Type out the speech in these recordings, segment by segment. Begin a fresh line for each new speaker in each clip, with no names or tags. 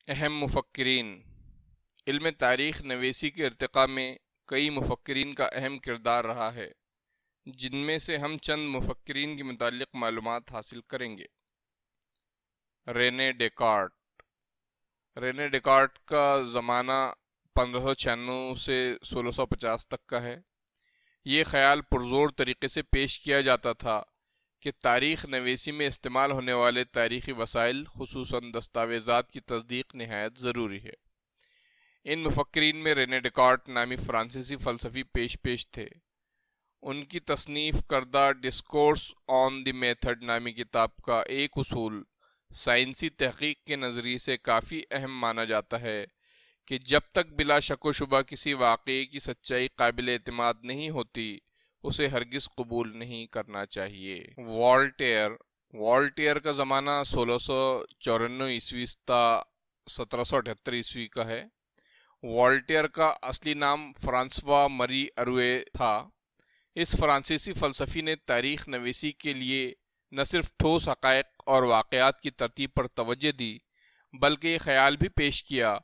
اہم مفکرین۔ علم تاریخ نویسی کے ارتقاء میں کئی مفکرین کا اہم کردار رہا ہے، جن میں سے ہم چند مفکرین کے متعلق معلومات حاصل کریں گے۔ رینے ڈیکارٹ۔ رینے ڈیکارٹ کا زمانہ 1596 سے 1650 تک کا ہے۔ یہ خیال پرزور طریقے سے پیش کیا جاتا تھا کہ تاریخ نویسی میں استعمال ہونے والے تاریخی وسائل، خصوصاً دستاویزات کی تصدیق نہایت ضروری ہے۔ ان مفکرین میں رینے ڈیکارٹ نامی فرانسیسی فلسفی پیش تھے۔ ان کی تصنیف کردہ ڈسکورس آن دی میتھڈ نامی کتاب کا ایک اصول سائنسی تحقیق کے نظریے سے کافی اہم مانا جاتا ہے کہ جب تک بلا شک و شبہ کسی واقعے کی سچائی قابل اعتماد نہیں ہوتی، اسے ہرگز قبول نہیں کرنا چاہیے۔ والٹیئر کا زمانہ 1694 عیسوی تا 1778 عیسوی کا ہے۔ والٹیئر کا اصلی نام فرانسوا مری اروے تھا۔ اس فرانسیسی فلسفی نے تاریخ نویسی کے لیے نہ صرف ٹھوس حقائق اور واقعات کی ترتیب پر توجہ دی، بلکہ یہ خیال بھی پیش کیا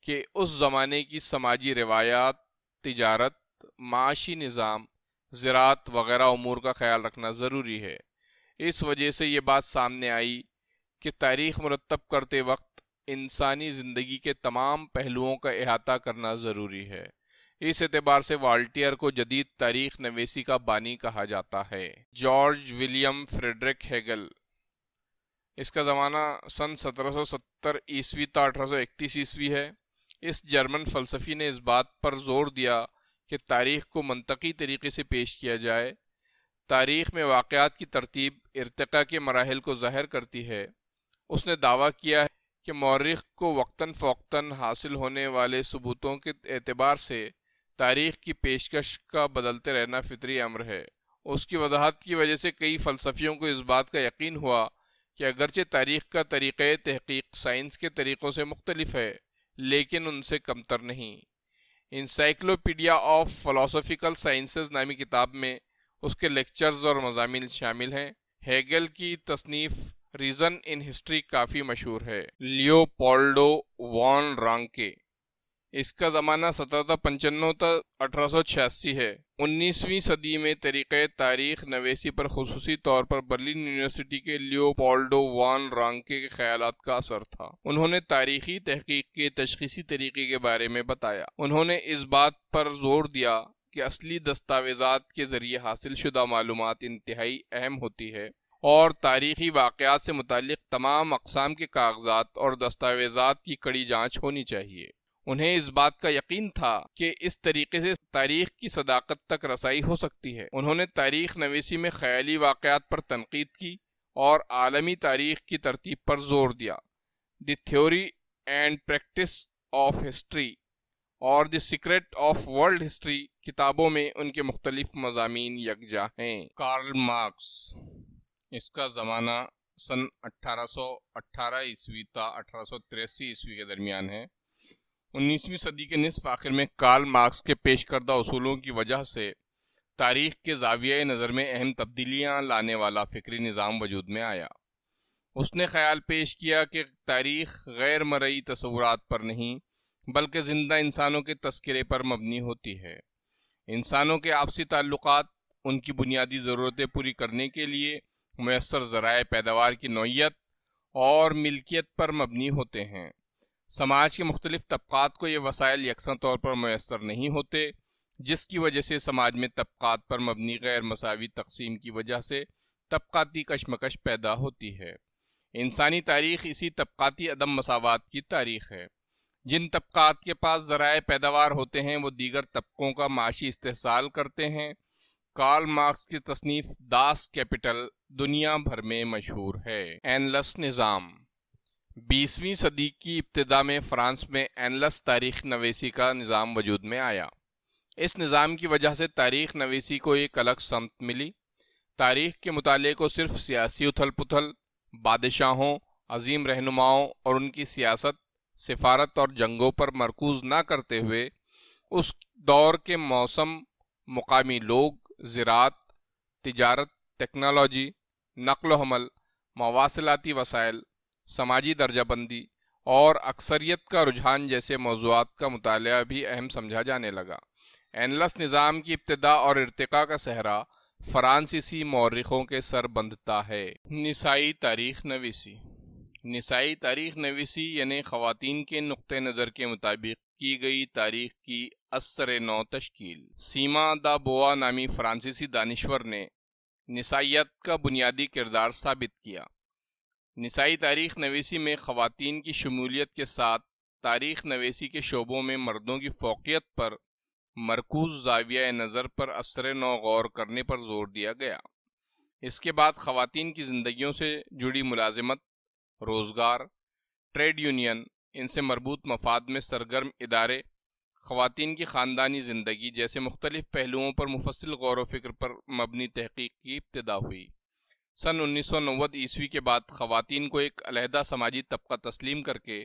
کہ اس زمانے کی سماجی روایات، تجارت، معاشی نظام، زراعت وغیرہ امور کا خیال رکھنا ضروری ہے۔ اس وجہ سے یہ بات سامنے آئی کہ تاریخ مرتب کرتے وقت انسانی زندگی کے تمام پہلوؤں کا احاطہ کرنا ضروری ہے۔ اس اعتبار سے والٹیئر کو جدید تاریخ نویسی کا بانی کہا جاتا ہے۔ George William Frederick Hegel. اس کا زمانہ سن 1770 عیسوی تا 1831 عیسوی ہے۔ اس جرمن فلسفی نے اس بات پر زور دیا کہ تاریخ کو منطقی طریقے سے پیش کیا جائے۔ تاریخ میں واقعات کی ترتیب ارتقاء کے مراحل کو ظاہر کرتی ہے۔ اس نے دعویٰ کیا ہے کہ مورخ کو وقتاً فوقتاً حاصل ہونے والے ثبوتوں کے اعتبار سے تاریخ کی پیشکش کا بدلتے رہنا فطری امر ہے۔ اس کی وضاحت کی وجہ سے کئی فلسفیوں کو اس بات کا یقین ہوا کہ اگرچہ تاریخ کا طریقہ تحقیق سائنس کے طریقوں سے مختلف ہے، لیکن ان سے کمتر نہیں۔ انسائکلوپیڈیا آف فلاسفیکل سائنسز نامی کتاب میں اس کے لیکچرز اور مضامین شامل ہیں۔ ہیگل کی تصنیف ریزن ان ہسٹری کافی مشہور ہے۔ لیوپولڈو وان رانکے۔ اس کا زمانہ 1795 تا 1886 ہے۔ 19ویں صدی میں طریقہ تاریخ نویسی پر خصوصی طور پر برلن یونیورسٹی کے لیوپولڈو وان رانکے کے خیالات کا اثر تھا۔ انہوں نے تاریخی تحقیق کے تشخیصی طریقے کے بارے میں بتایا۔ انہوں نے اس بات پر زور دیا کہ اصلی دستاویزات کے ذریعے حاصل شدہ معلومات انتہائی اہم ہوتی ہے، اور تاریخی واقعات سے متعلق تمام اقسام کے کاغذات اور دستاویزات کی کڑی جانچ ہونی چاہیے۔ انہیں اس بات کا یقین تھا کہ اس طریقے سے تاریخ کی صداقت تک رسائی ہو سکتی ہے۔ انہوں نے تاریخ نویسی میں خیالی واقعات پر تنقید کی اور عالمی تاریخ کی ترتیب پر زور دیا۔ The theory and practice of history اور the secret of world history کتابوں میں ان کے مختلف مضامین یکجا ہیں۔ Karl Marx. اس کا زمانہ سن 1818 عیسوی تا 1883 عیسوی کے درمیان ہے۔ 19ویں صدی کے نصف آخر میں کارل مارکس کے پیش کردہ اصولوں کی وجہ سے تاریخ کے زاویہ نظر میں اہم تبدیلیاں لانے والا فکری نظام وجود میں آیا۔ اس نے خیال پیش کیا کہ تاریخ غیر مرئی تصورات پر نہیں، بلکہ زندہ انسانوں کے تذکرے پر مبنی ہوتی ہے۔ انسانوں کے آپسی تعلقات ان کی بنیادی ضرورتیں پوری کرنے کے لیے میسر ذرائع پیداوار کی نوعیت اور ملکیت پر مبنی ہوتے ہیں۔ سماج کے مختلف طبقات کو یہ وسائل یکساں طور پر میسر نہیں ہوتے، جس کی وجہ سے سماج میں طبقات پر مبنی غیر مساوی تقسیم کی وجہ سے طبقاتی کشمکش پیدا ہوتی ہے۔ انسانی تاریخ اسی طبقاتی عدم مساوات کی تاریخ ہے۔ جن طبقات کے پاس ذرائع پیداوار ہوتے ہیں وہ دیگر طبقوں کا معاشی استحصال کرتے ہیں۔ کارل مارکس کی تصنیف داس کیپٹل دنیا بھر میں مشہور ہے۔ اینلس نظام۔ 20ویں صدی کی ابتدا میں فرانس میں اینلس تاریخ نویسی کا نظام وجود میں آیا۔ اس نظام کی وجہ سے تاریخ نویسی کو ایک الگ سمت ملی۔ تاریخ کے مطالعے کو صرف سیاسی اتھل پتھل، بادشاہوں، عظیم رہنماؤں اور ان کی سیاست، سفارت اور جنگوں پر مرکوز نہ کرتے ہوئے اس دور کے موسم، مقامی لوگ، زراعت، تجارت، ٹیکنالوجی، نقل و حمل، مواصلاتی وسائل، سماجی درجہ بندی اور اکثریت کا رجحان جیسے موضوعات کا مطالعہ بھی اہم سمجھا جانے لگا۔ اینلس نظام کی ابتدا اور ارتقاء کا صحرا فرانسیسی مورخوں کے سر بندھتا ہے۔ نسائی تاریخ نویسی۔ نسائی تاریخ نویسی یعنی خواتین کے نقطہ نظر کے مطابق کی گئی تاریخ کی اثر نو تشکیل۔ سیما دا بوا نامی فرانسیسی دانشور نے نسائیت کا بنیادی کردار ثابت کیا۔ نسائی تاریخ نویسی میں خواتین کی شمولیت کے ساتھ تاریخ نویسی کے شعبوں میں مردوں کی فوقیت پر مرکوز زاویہ نظر پر اثر نو غور کرنے پر زور دیا گیا۔ اس کے بعد خواتین کی زندگیوں سے جڑی ملازمت، روزگار، ٹریڈ یونین، ان سے مربوط مفاد میں سرگرم ادارے، خواتین کی خاندانی زندگی جیسے مختلف پہلوؤں پر مفصل غور و فکر پر مبنی تحقیق کی ابتدا ہوئی۔ سن 1990 کے بعد خواتین کو ایک علیحدہ سماجی طبقہ تسلیم کر کے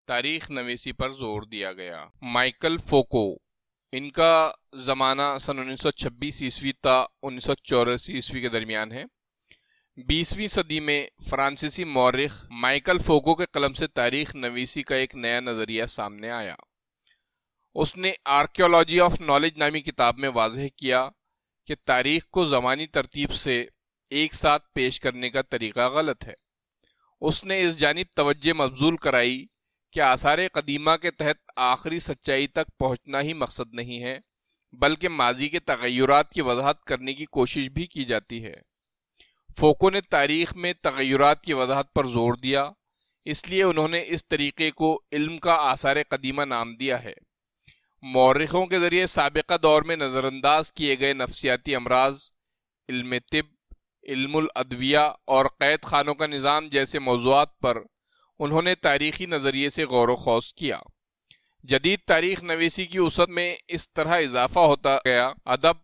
تاریخ نویسی پر زور دیا گیا۔ مائیکل فوکو، ان کا زمانہ سن 1926 تا 1984 کے درمیان ہے۔ 20ویں صدی میں فرانسیسی مورخ مائیکل فوکو کے قلم سے تاریخ نویسی کا ایک نیا نظریہ سامنے آیا۔ اس نے آرکیولوجی آف نالج نامی کتاب میں واضح کیا کہ تاریخ کو زمانی ترتیب سے ایک ساتھ پیش کرنے کا طریقہ غلط ہے۔ اس نے اس جانب توجہ مبذول کرائی کہ آثار قدیمہ کے تحت آخری سچائی تک پہنچنا ہی مقصد نہیں ہے، بلکہ ماضی کے تغیرات کی وضاحت کرنے کی کوشش بھی کی جاتی ہے۔ فوکو نے تاریخ میں تغیرات کی وضاحت پر زور دیا، اس لیے انہوں نے اس طریقے کو علم کا آثار قدیمہ نام دیا ہے۔ مورخوں کے ذریعے سابقہ دور میں نظر انداز کیے گئے نفسیاتی امراض، علم طب، علم الادویہ اور قید خانوں کا نظام جیسے موضوعات پر انہوں نے تاریخی نظریے سے غور و خوض کیا۔ جدید تاریخ نویسی کی وسعت میں اس طرح اضافہ ہوتا گیا۔ ادب،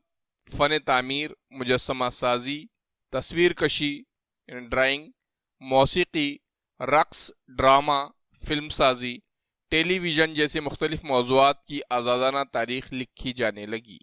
فن تعمیر، مجسمہ سازی، تصویر کشی ڈرائنگ، موسیقی، رقص، ڈرامہ، فلم سازی، ٹیلی ویژن جیسے مختلف موضوعات کی آزادانہ تاریخ لکھی جانے لگی۔